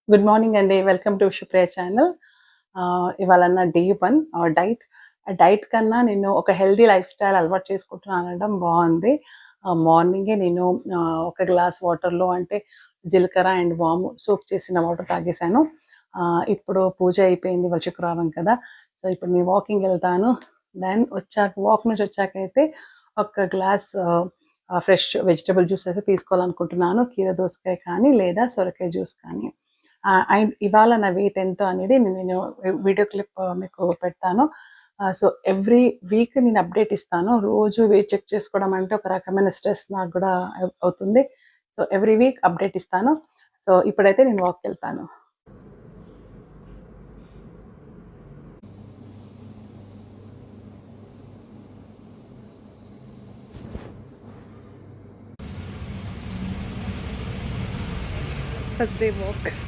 Good morning అండి. Welcome to Vishnupriya channel. ఇవాళ నా డే 1 డైట్. డైట్ కన్నా నేను ఒక హెల్తీ లైఫ్ స్టైల్ అలవాటు చేసుకుంటున్నాను అనడం బావుంది. మార్నింగే నేను ఒక గ్లాస్ వాటర్‌లో అంటే జీలకర్ర అండ్ వాము సోక్ చేసిన వాటర్ తాగేసాను. ఇప్పుడు పూజ అయిపోయింది. ఇవాళ శుక్రవారం కదా! సో, ఇప్పుడు నేను వాకింగ్‌కెళ్తాను. దెన్ వాక్ నుంచి వచ్చాకైతే ఒక గ్లాస్ ఫ్రెష్ వెజిటబుల్ జ్యూస్ అయితే తీసుకోవాలనుకుంటున్నాను. కీర దోసకాయ కానీ లేదా సొరకాయ జ్యూస్ కానీ. అండ్ ఇవాళ నా వెయిట్ ఎంతో అనేది నేను వీడియో క్లిప్ మీకు పెడతాను. సో, ఎవ్రీ వీక్ నేను అప్డేట్ ఇస్తాను. రోజు వెయిట్ చెక్ చేసుకోవడం అంటే ఒక రకమైన స్ట్రెస్ నాకు గూడా అవుతుంది. సో, ఎవ్రీ వీక్ అప్డేట్ ఇస్తాను. సో, ఇప్పుడైతే నేను వాక్‌కెళ్తాను. First day walk.